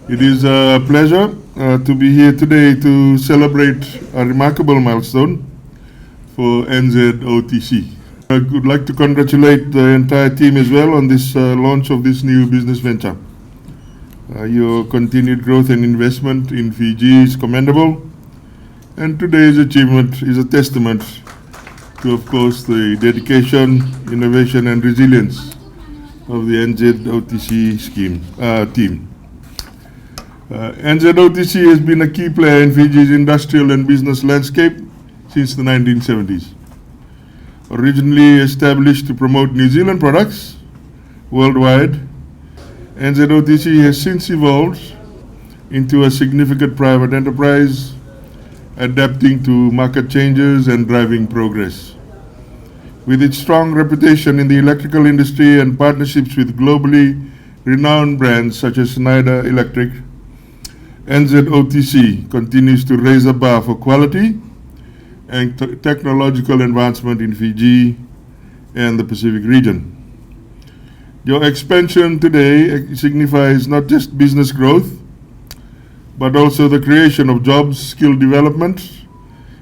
It is a pleasure to be here today to celebrate a remarkable milestone for NZOTC. I would like to congratulate the entire team as well on this launch of this new business venture. Your continued growth and investment in Fiji is commendable, and today's achievement is a testament to, of course, the dedication, innovation and resilience of the NZOTC team. NZOTC has been a key player in Fiji's industrial and business landscape since the 1970s. Originally established to promote New Zealand products worldwide, NZOTC has since evolved into a significant private enterprise, adapting to market changes and driving progress. With its strong reputation in the electrical industry and partnerships with globally renowned brands such as Schneider Electric, NZOTC continues to raise the bar for quality and technological advancement in Fiji and the Pacific region. Your expansion today signifies not just business growth, but also the creation of jobs, skill development,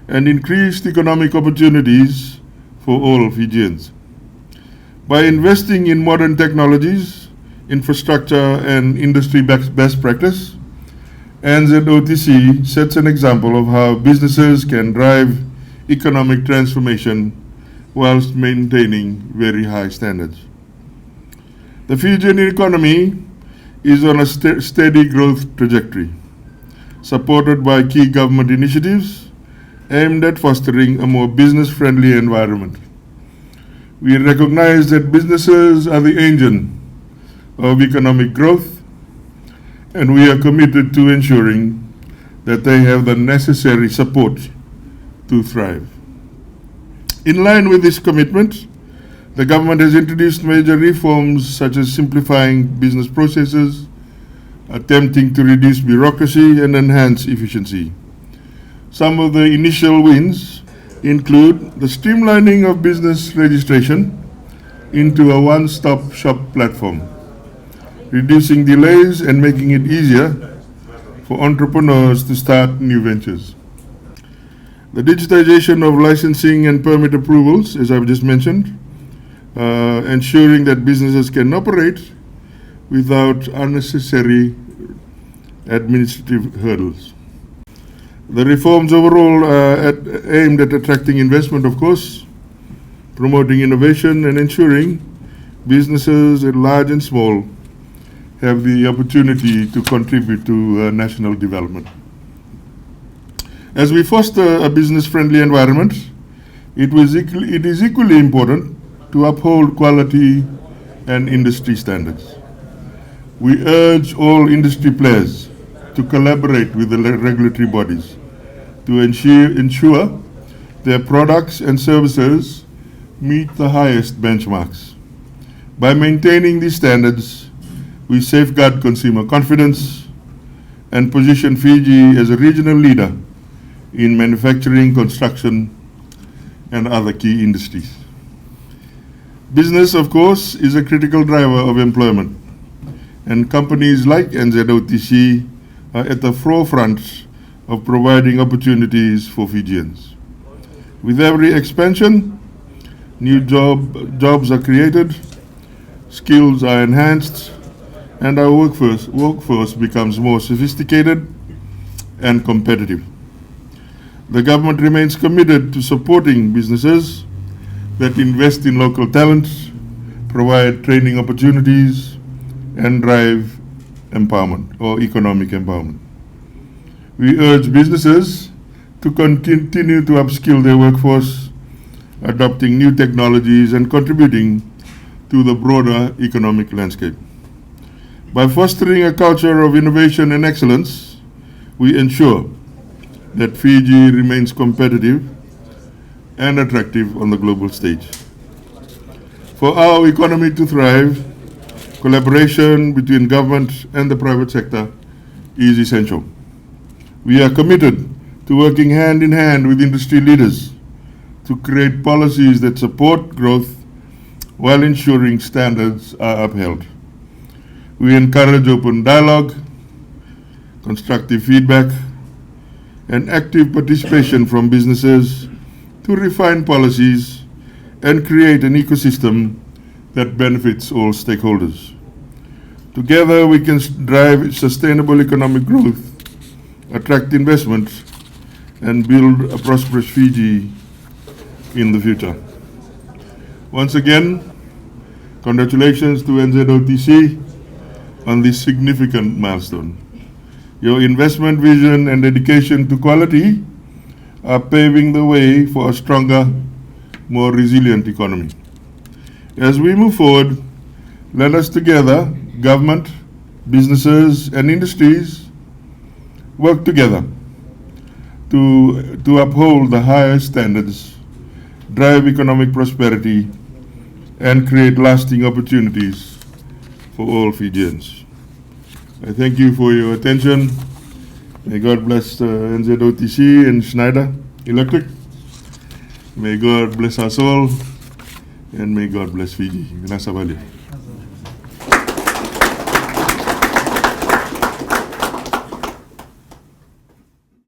and increased economic opportunities for all Fijians. By investing in modern technologies, infrastructure, and industry best practice, NZOTC sets an example of how businesses can drive economic transformation whilst maintaining very high standards. The Fijian economy is on a steady growth trajectory, supported by key government initiatives aimed at fostering a more business-friendly environment. We recognize that businesses are the engine of economic growth, and we are committed to ensuring that they have the necessary support to thrive. In line with this commitment, the government has introduced major reforms such as simplifying business processes, attempting to reduce bureaucracy and enhance efficiency. Some of the initial wins include the streamlining of business registration into a one-stop shop platform, reducing delays and making it easier for entrepreneurs to start new ventures. The digitization of licensing and permit approvals, as I've just mentioned, ensuring that businesses can operate without unnecessary administrative hurdles. The reforms overall are aimed at attracting investment, of course, promoting innovation and ensuring businesses at large and small have the opportunity to contribute to national development. As we foster a business-friendly environment, it is equally important to uphold quality and industry standards. We urge all industry players to collaborate with the regulatory bodies to ensure their products and services meet the highest benchmarks. By maintaining these standards, we safeguard consumer confidence and position Fiji as a regional leader in manufacturing, construction, and other key industries. Business, of course, is a critical driver of employment, and companies like NZOTC are at the forefront of providing opportunities for Fijians. With every expansion, new jobs are created, skills are enhanced, and our workforce becomes more sophisticated and competitive. The government remains committed to supporting businesses that invest in local talent, provide training opportunities, and drive empowerment or economic empowerment. We urge businesses to continue to upskill their workforce, adopting new technologies and contributing to the broader economic landscape. By fostering a culture of innovation and excellence, we ensure that Fiji remains competitive and attractive on the global stage. For our economy to thrive, collaboration between government and the private sector is essential. We are committed to working hand in hand with industry leaders to create policies that support growth while ensuring standards are upheld. We encourage open dialogue, constructive feedback, and active participation from businesses to refine policies and create an ecosystem that benefits all stakeholders. Together, we can drive sustainable economic growth, attract investment, and build a prosperous Fiji in the future. Once again, congratulations to NZOTC on this significant milestone. Your investment vision and dedication to quality are paving the way for a stronger, more resilient economy. As we move forward, let us together, government, businesses, and industries, work together to uphold the highest standards, drive economic prosperity, and create lasting opportunities for all Fijians. I thank you for your attention. May God bless NZOTC and Schneider Electric. May God bless us all, and may God bless Fiji. Nasa balik.